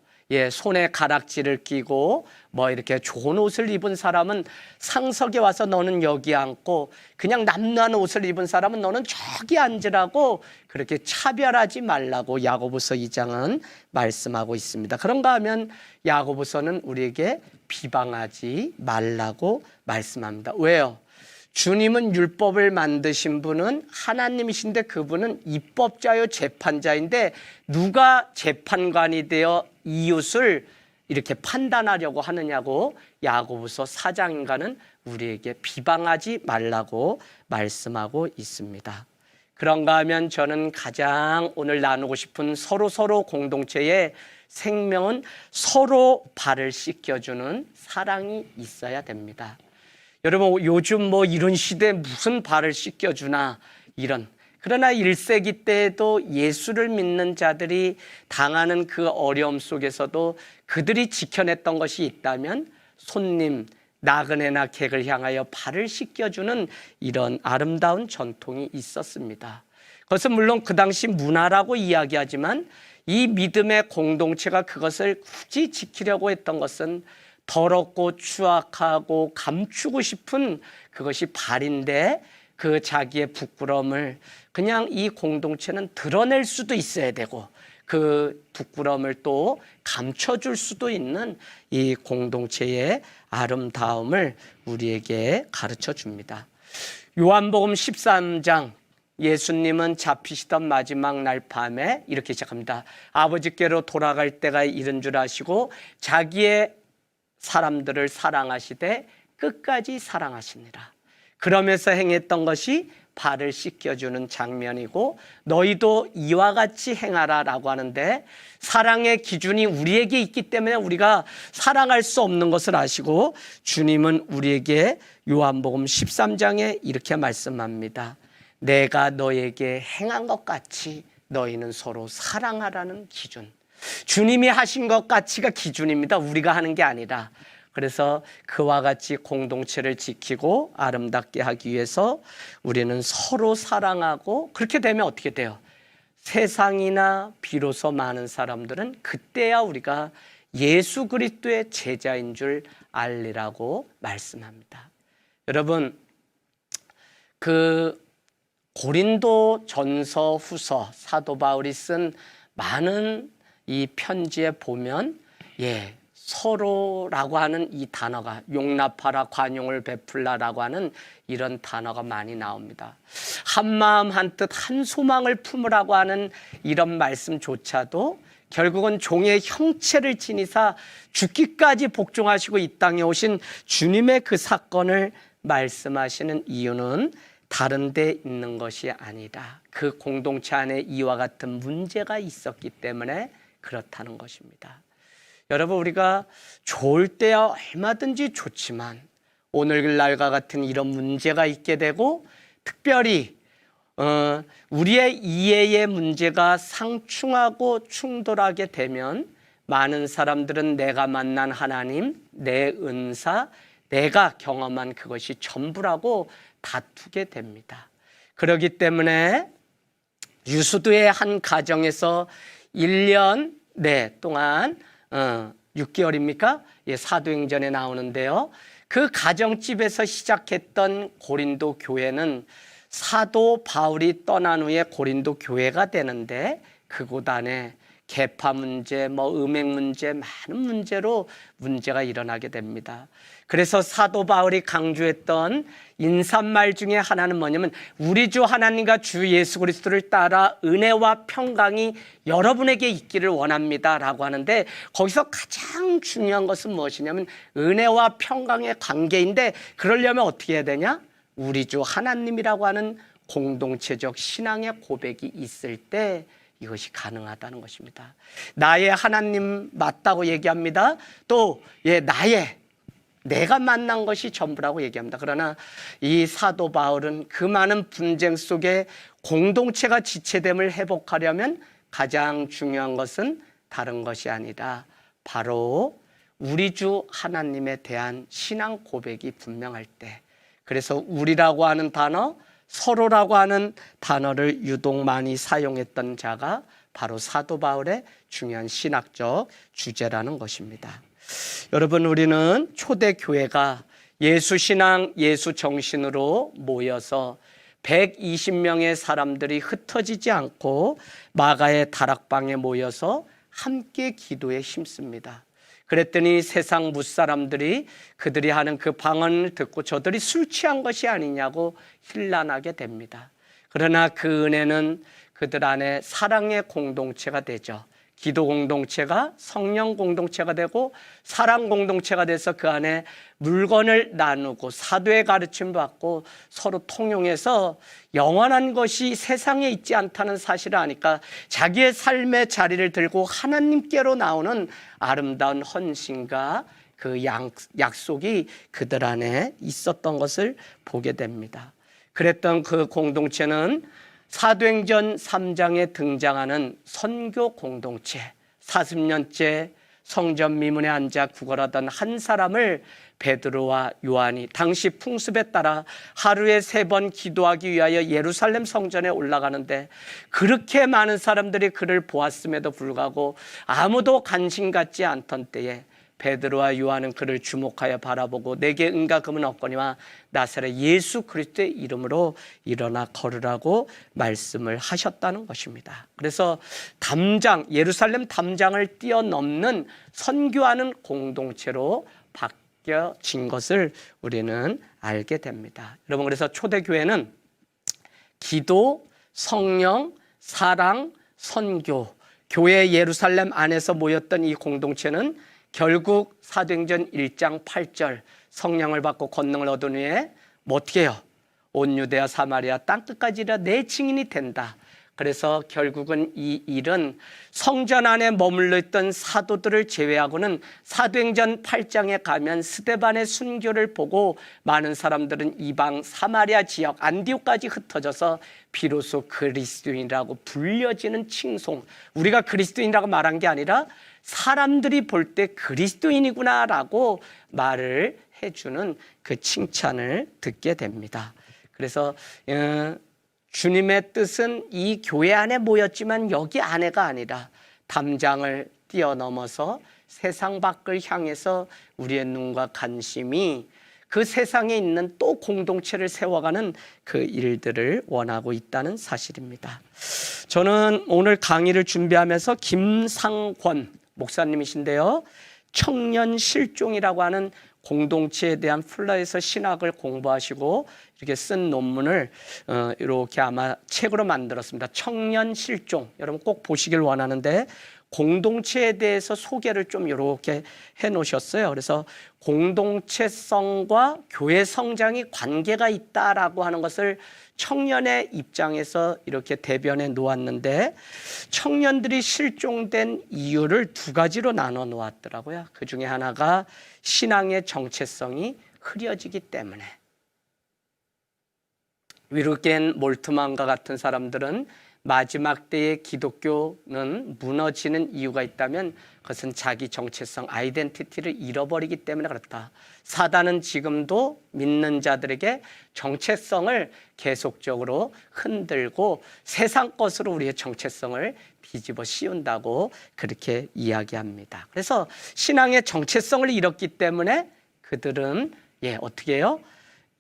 손에 가락지를 끼고 이렇게 좋은 옷을 입은 사람은 상석에 와서 너는 여기 앉고 그냥 남루한 옷을 입은 사람은 너는 저기 앉으라고 그렇게 차별하지 말라고 야고보서 2장은 말씀하고 있습니다. 그런가 하면 야고보서는 우리에게 비방하지 말라고 말씀합니다. 왜요? 주님은 율법을 만드신 분은 하나님이신데 그분은 입법자요 재판자인데 누가 재판관이 되어 이웃을 이렇게 판단하려고 하느냐고 야고보서 4장인가는 우리에게 비방하지 말라고 말씀하고 있습니다. 그런가 하면 저는 가장 오늘 나누고 싶은 서로 공동체의 생명은 서로 발을 씻겨주는 사랑이 있어야 됩니다. 여러분 요즘 이런 시대에 무슨 발을 씻겨주나 이런. 그러나 1세기 때에도 예수를 믿는 자들이 당하는 그 어려움 속에서도 그들이 지켜냈던 것이 있다면 손님, 나그네나 객을 향하여 발을 씻겨주는 이런 아름다운 전통이 있었습니다. 그것은 물론 그 당시 문화라고 이야기하지만 이 믿음의 공동체가 그것을 굳이 지키려고 했던 것은 더럽고 추악하고 감추고 싶은 그것이 발인데 그 자기의 부끄러움을 그냥 이 공동체는 드러낼 수도 있어야 되고 그 부끄러움을 또 감춰줄 수도 있는 이 공동체의 아름다움을 우리에게 가르쳐 줍니다. 요한복음 13장 예수님은 잡히시던 마지막 날 밤에 이렇게 시작합니다. 아버지께로 돌아갈 때가 이른 줄 아시고 자기의 사람들을 사랑하시되 끝까지 사랑하시니라. 그러면서 행했던 것이 발을 씻겨주는 장면이고 너희도 이와 같이 행하라라고 하는데 사랑의 기준이 우리에게 있기 때문에 우리가 사랑할 수 없는 것을 아시고 주님은 우리에게 요한복음 13장에 이렇게 말씀합니다. 내가 너에게 행한 것 같이 너희는 서로 사랑하라는 기준. 주님이 하신 것 같이가 기준입니다. 우리가 하는 게 아니라. 그래서 그와 같이 공동체를 지키고 아름답게 하기 위해서 우리는 서로 사랑하고 그렇게 되면 어떻게 돼요? 세상이나 비로소 많은 사람들은 그때야 우리가 예수 그리스도의 제자인 줄 알리라고 말씀합니다. 여러분 그 고린도 전서 후서 사도 바울이 쓴 많은 이 편지에 보면 서로라고 하는 이 단어가 용납하라 관용을 베풀라라고 하는 이런 단어가 많이 나옵니다. 한마음 한뜻 한소망을 품으라고 하는 이런 말씀조차도 결국은 종의 형체를 지니사 죽기까지 복종하시고 이 땅에 오신 주님의 그 사건을 말씀하시는 이유는 다른 데 있는 것이 아니라 그 공동체 안에 이와 같은 문제가 있었기 때문에 그렇다는 것입니다. 여러분, 우리가 좋을 때야 얼마든지 좋지만 오늘날과 같은 이런 문제가 있게 되고, 특별히 우리의 이해의 문제가 상충하고 충돌하게 되면 많은 사람들은 내가 만난 하나님, 내 은사, 내가 경험한 그것이 전부라고 다투게 됩니다. 그렇기 때문에 유수도의 한 가정에서 1년 동안 6개월입니까? 예, 사도행전에 나오는데요. 그 가정집에서 시작했던 고린도 교회는 사도 바울이 떠난 후에 고린도 교회가 되는데, 그곳 안에 계파 문제, 음행 문제, 많은 문제로 문제가 일어나게 됩니다. 그래서 사도 바울이 강조했던 인사말 중에 하나는 뭐냐면, 우리 주 하나님과 주 예수 그리스도를 따라 은혜와 평강이 여러분에게 있기를 원합니다 라고 하는데, 거기서 가장 중요한 것은 무엇이냐면 은혜와 평강의 관계인데, 그러려면 어떻게 해야 되냐? 우리 주 하나님이라고 하는 공동체적 신앙의 고백이 있을 때 이것이 가능하다는 것입니다. 나의 하나님 맞다고 얘기합니다. 또 내가 만난 것이 전부라고 얘기합니다. 그러나 이 사도 바울은 그 많은 분쟁 속에 공동체가 지체됨을 회복하려면 가장 중요한 것은 다른 것이 아니라 바로 우리 주 하나님에 대한 신앙 고백이 분명할 때, 그래서 우리라고 하는 단어, 서로라고 하는 단어를 유독 많이 사용했던 자가 바로 사도 바울의 중요한 신학적 주제라는 것입니다. 여러분, 우리는 초대교회가 예수신앙, 예수정신으로 모여서 120명의 사람들이 흩어지지 않고 마가의 다락방에 모여서 함께 기도에 힘씁니다. 그랬더니 세상 무사람들이 그들이 하는 그 방언을 듣고 저들이 술 취한 것이 아니냐고 힐난하게 됩니다. 그러나 그 은혜는 그들 안에 사랑의 공동체가 되죠. 기도 공동체가 성령 공동체가 되고 사랑 공동체가 돼서 그 안에 물건을 나누고 사도의 가르침 받고 서로 통용해서 영원한 것이 세상에 있지 않다는 사실을 아니까 자기의 삶의 자리를 들고 하나님께로 나오는 아름다운 헌신과 그 약속이 그들 안에 있었던 것을 보게 됩니다. 그랬던 그 공동체는 사도행전 3장에 등장하는 선교 공동체, 40년째 성전 미문에 앉아 구걸하던 한 사람을 베드로와 요한이 당시 풍습에 따라 하루에 3번 기도하기 위하여 예루살렘 성전에 올라가는데, 그렇게 많은 사람들이 그를 보았음에도 불구하고 아무도 관심 갖지 않던 때에 베드로와 요한은 그를 주목하여 바라보고 내게 은과 금은 없거니와 나사렛 예수 그리스도의 이름으로 일어나 걸으라고 말씀을 하셨다는 것입니다. 그래서 예루살렘 담장을 뛰어넘는 선교하는 공동체로 바뀌어진 것을 우리는 알게 됩니다. 여러분, 그래서 초대교회는 기도, 성령, 사랑, 선교, 교회 예루살렘 안에서 모였던 이 공동체는 결국 사도행전 1장 8절 성령을 받고 권능을 얻은 후에 어떻게 해요? 온 유대야 사마리아 땅끝까지라 내 증인이 된다. 그래서 결국은 이 일은 성전 안에 머물러 있던 사도들을 제외하고는 사도행전 8장에 가면 스데반의 순교를 보고 많은 사람들은 이방 사마리아 지역 안디옥까지 흩어져서 비로소 그리스도인이라고 불려지는 칭송, 우리가 그리스도인이라고 말한 게 아니라 사람들이 볼 때 그리스도인이구나라고 말을 해주는 그 칭찬을 듣게 됩니다. 그래서 주님의 뜻은 이 교회 안에 모였지만 여기 안에가 아니라 담장을 뛰어넘어서 세상 밖을 향해서 우리의 눈과 관심이 그 세상에 있는 또 공동체를 세워가는 그 일들을 원하고 있다는 사실입니다. 저는 오늘 강의를 준비하면서 김상권 목사님이신데요, 청년 실종이라고 하는 공동체에 대한 플라에서 신학을 공부하시고 이렇게 쓴 논문을 이렇게 아마 책으로 만들었습니다. 청년 실종, 여러분 꼭 보시길 원하는데, 공동체에 대해서 소개를 좀 이렇게 해 놓으셨어요. 그래서 공동체성과 교회 성장이 관계가 있다라고 하는 것을 청년의 입장에서 이렇게 대변해 놓았는데, 청년들이 실종된 이유를 두 가지로 나눠 놓았더라고요. 그 중에 하나가 신앙의 정체성이 흐려지기 때문에. 위르겐 몰트만과 같은 사람들은 마지막 때의 기독교는 무너지는 이유가 있다면 그것은 자기 정체성, 아이덴티티를 잃어버리기 때문에 그렇다. 사단은 지금도 믿는 자들에게 정체성을 계속적으로 흔들고 세상 것으로 우리의 정체성을 뒤집어 씌운다고 그렇게 이야기합니다. 그래서 신앙의 정체성을 잃었기 때문에 그들은 어떻게 해요?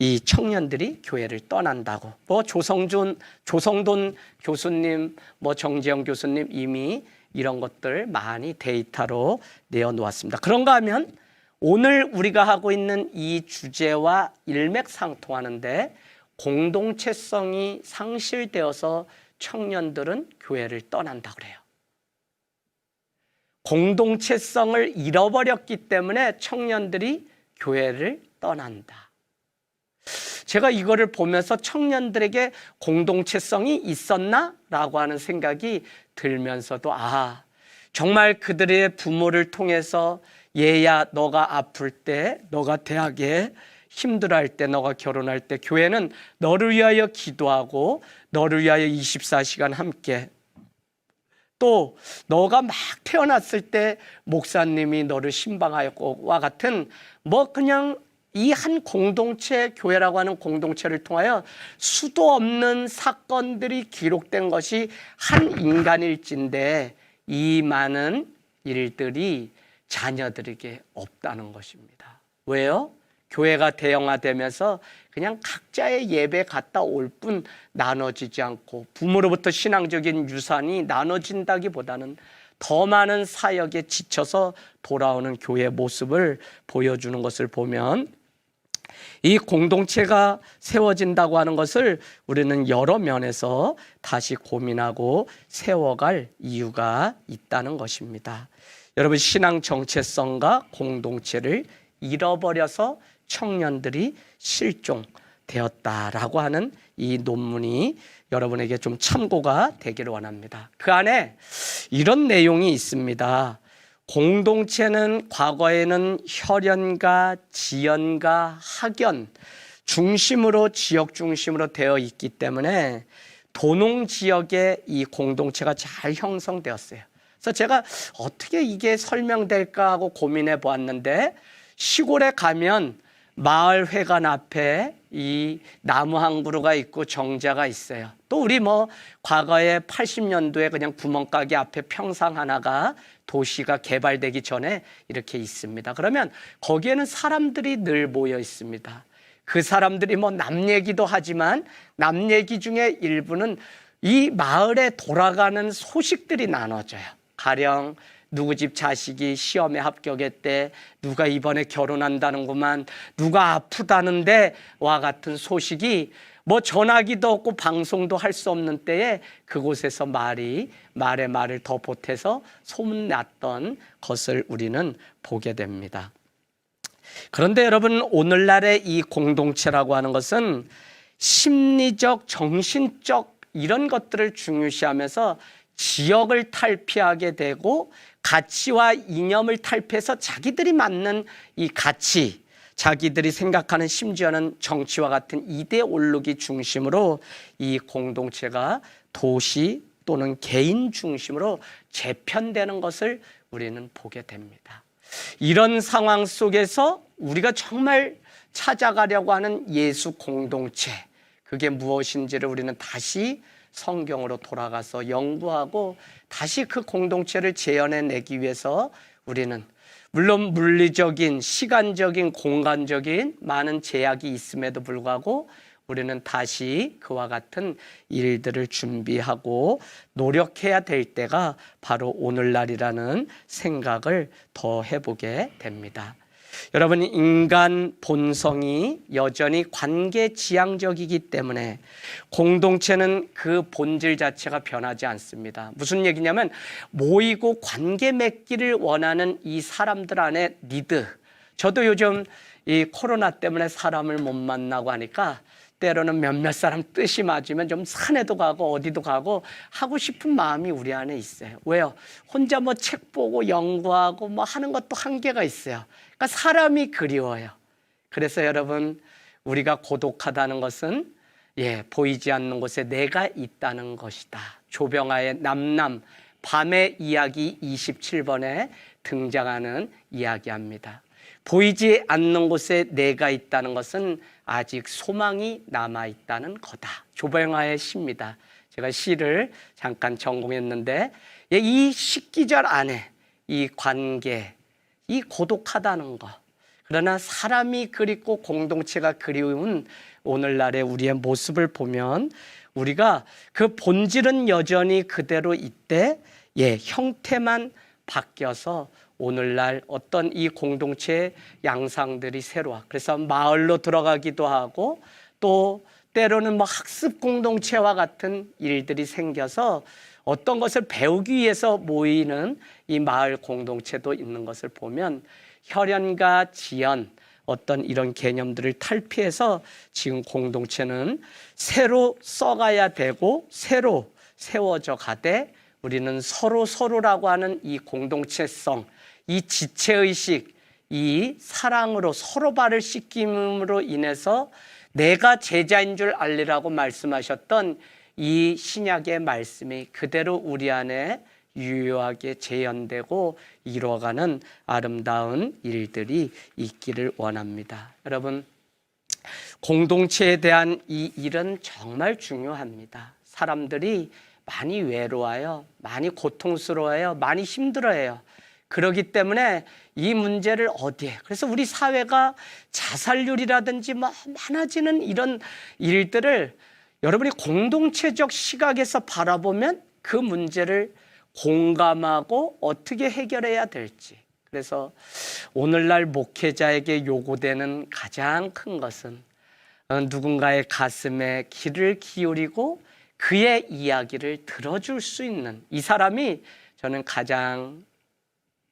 이 청년들이 교회를 떠난다고. 조성돈 교수님, 정재영 교수님 이미 이런 것들 많이 데이터로 내어놓았습니다. 그런가 하면 오늘 우리가 하고 있는 이 주제와 일맥상통하는데, 공동체성이 상실되어서 청년들은 교회를 떠난다 그래요. 공동체성을 잃어버렸기 때문에 청년들이 교회를 떠난다. 제가 이거를 보면서 청년들에게 공동체성이 있었나? 라고 하는 생각이 들면서도 정말 그들의 부모를 통해서 얘야 너가 아플 때, 너가 대학에 힘들어할 때, 너가 결혼할 때 교회는 너를 위하여 기도하고 너를 위하여 24시간 함께, 또 너가 막 태어났을 때 목사님이 너를 신방하였고와 같은 그냥 이 한 공동체, 교회라고 하는 공동체를 통하여 수도 없는 사건들이 기록된 것이 한 인간일진데, 이 많은 일들이 자녀들에게 없다는 것입니다. 왜요? 교회가 대형화되면서 그냥 각자의 예배 갔다 올 뿐 나눠지지 않고, 부모로부터 신앙적인 유산이 나눠진다기보다는 더 많은 사역에 지쳐서 돌아오는 교회의 모습을 보여주는 것을 보면, 이 공동체가 세워진다고 하는 것을 우리는 여러 면에서 다시 고민하고 세워갈 이유가 있다는 것입니다. 여러분, 신앙 정체성과 공동체를 잃어버려서 청년들이 실종되었다라고 하는 이 논문이 여러분에게 좀 참고가 되기를 원합니다. 그 안에 이런 내용이 있습니다. 공동체는 과거에는 혈연과 지연과 학연 중심으로, 지역 중심으로 되어 있기 때문에 도농 지역에 이 공동체가 잘 형성되었어요. 그래서 제가 어떻게 이게 설명될까 하고 고민해 보았는데, 시골에 가면 마을 회관 앞에 이 나무 한 그루가 있고 정자가 있어요. 또 우리 과거에 80년도에 그냥 구멍가게 앞에 평상 하나가 도시가 개발되기 전에 이렇게 있습니다. 그러면 거기에는 사람들이 늘 모여 있습니다. 그 사람들이 남 얘기도 하지만 남 얘기 중에 일부는 이 마을에 돌아가는 소식들이 나눠져요. 가령 누구 집 자식이 시험에 합격했대, 누가 이번에 결혼한다는구만, 누가 아프다는데 와 같은 소식이 전화기도 없고 방송도 할 수 없는 때에 그곳에서 말에 말을 더 보태서 소문났던 것을 우리는 보게 됩니다. 그런데 여러분, 오늘날의 이 공동체라고 하는 것은 심리적, 정신적 이런 것들을 중요시하면서 지역을 탈피하게 되고, 가치와 이념을 탈피해서 자기들이 맞는 이 가치, 자기들이 생각하는, 심지어는 정치와 같은 이데올로기 중심으로 이 공동체가 도시 또는 개인 중심으로 재편되는 것을 우리는 보게 됩니다. 이런 상황 속에서 우리가 정말 찾아가려고 하는 예수 공동체, 그게 무엇인지를 우리는 다시 성경으로 돌아가서 연구하고 다시 그 공동체를 재현해내기 위해서 우리는 물론 물리적인, 시간적인, 공간적인 많은 제약이 있음에도 불구하고 우리는 다시 그와 같은 일들을 준비하고 노력해야 될 때가 바로 오늘날이라는 생각을 더 해보게 됩니다. 여러분, 인간 본성이 여전히 관계지향적이기 때문에 공동체는 그 본질 자체가 변하지 않습니다. 무슨 얘기냐면 모이고 관계 맺기를 원하는 이 사람들 안에 니드. 저도 요즘 이 코로나 때문에 사람을 못 만나고 하니까 때로는 몇몇 사람 뜻이 맞으면 좀 산에도 가고 어디도 가고 하고 싶은 마음이 우리 안에 있어요. 왜요? 혼자 뭐 책 보고 연구하고 뭐 하는 것도 한계가 있어요. 그러니까 사람이 그리워요. 그래서 여러분, 우리가 고독하다는 것은 보이지 않는 곳에 내가 있다는 것이다. 조병아의 남남 밤의 이야기 27번에 등장하는 이야기합니다. 보이지 않는 곳에 내가 있다는 것은 아직 소망이 남아있다는 거다. 조병아의 시입니다. 제가 시를 잠깐 전공했는데 이 시기절 안에 이 관계, 이 고독하다는 것, 그러나 사람이 그립고 공동체가 그리운 오늘날의 우리의 모습을 보면 우리가 그 본질은 여전히 그대로 있되 형태만 바뀌어서 오늘날 어떤 이 공동체의 양상들이 새로워. 그래서 마을로 들어가기도 하고 또 때로는 뭐 학습 공동체와 같은 일들이 생겨서 어떤 것을 배우기 위해서 모이는 이 마을 공동체도 있는 것을 보면 혈연과 지연, 어떤 이런 개념들을 탈피해서 지금 공동체는 새로 써가야 되고 새로 세워져 가되 우리는 서로라고 하는 이 공동체성, 이 지체의식, 이 사랑으로 서로 발을 씻김으로 인해서 내가 제자인 줄 알리라고 말씀하셨던 이 신약의 말씀이 그대로 우리 안에 유효하게 재현되고 이루어가는 아름다운 일들이 있기를 원합니다. 여러분, 공동체에 대한 이 일은 정말 중요합니다. 사람들이 많이 외로워요. 많이 고통스러워요. 많이 힘들어해요. 그렇기 때문에 이 문제를 어디에, 그래서 우리 사회가 자살률이라든지 뭐 많아지는 이런 일들을 여러분이 공동체적 시각에서 바라보면 그 문제를 공감하고 어떻게 해결해야 될지. 그래서 오늘날 목회자에게 요구되는 가장 큰 것은 누군가의 가슴에 귀를 기울이고 그의 이야기를 들어줄 수 있는, 이 사람이 저는 가장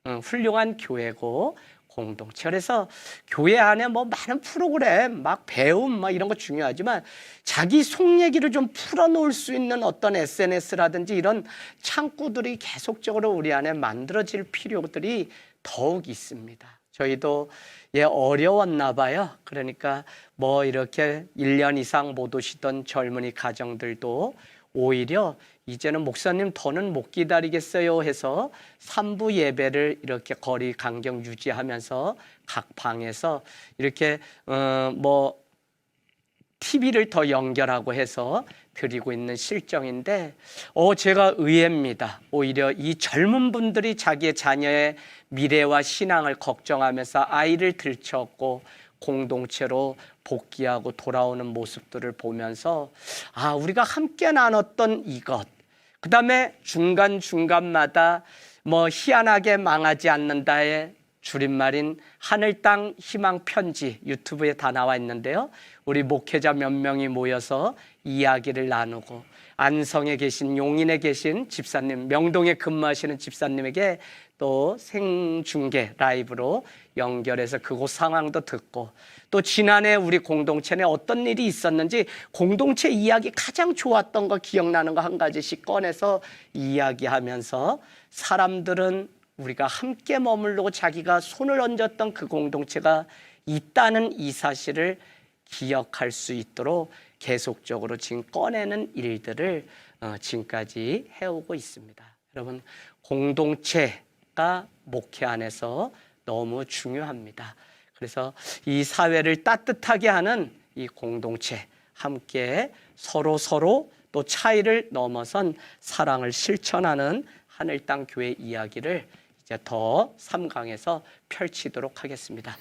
훌륭한 교회고 공동체. 그래서 교회 안에 뭐 많은 프로그램, 막 배움, 막 이런 거 중요하지만 자기 속 얘기를 좀 풀어놓을 수 있는 어떤 SNS라든지 이런 창구들이 계속적으로 우리 안에 만들어질 필요들이 더욱 있습니다. 저희도 어려웠나 봐요. 그러니까 뭐 이렇게 1년 이상 못 오시던 젊은이 가정들도 오히려 이제는 목사님 더는 못 기다리겠어요 해서 3부 예배를 이렇게 거리 간격 유지하면서 각 방에서 이렇게 뭐 TV를 더 연결하고 해서 드리고 있는 실정인데 제가 의외입니다. 오히려 이 젊은 분들이 자기의 자녀의 미래와 신앙을 걱정하면서 아이를 들쳤고 공동체로 복귀하고 돌아오는 모습들을 보면서 우리가 함께 나눴던 이것, 그 다음에 중간중간마다 뭐 희한하게 망하지 않는다의 줄임말인 하늘 땅 희망 편지 유튜브에 다 나와 있는데요. 우리 목회자 몇 명이 모여서 이야기를 나누고 안성에 계신, 용인에 계신 집사님, 명동에 근무하시는 집사님에게 또 생중계 라이브로 연결해서 그곳 상황도 듣고 또 지난해 우리 공동체 내 어떤 일이 있었는지 공동체 이야기 가장 좋았던 거 기억나는 거 한 가지씩 꺼내서 이야기하면서 사람들은 우리가 함께 머무르고 자기가 손을 얹었던 그 공동체가 있다는 이 사실을 기억할 수 있도록 계속적으로 지금 꺼내는 일들을 지금까지 해오고 있습니다. 여러분, 공동체가 목회 안에서 너무 중요합니다. 그래서 이 사회를 따뜻하게 하는 이 공동체, 함께 서로 또 차이를 넘어선 사랑을 실천하는 하늘 땅 교회 이야기를 이제 더 3강에서 펼치도록 하겠습니다.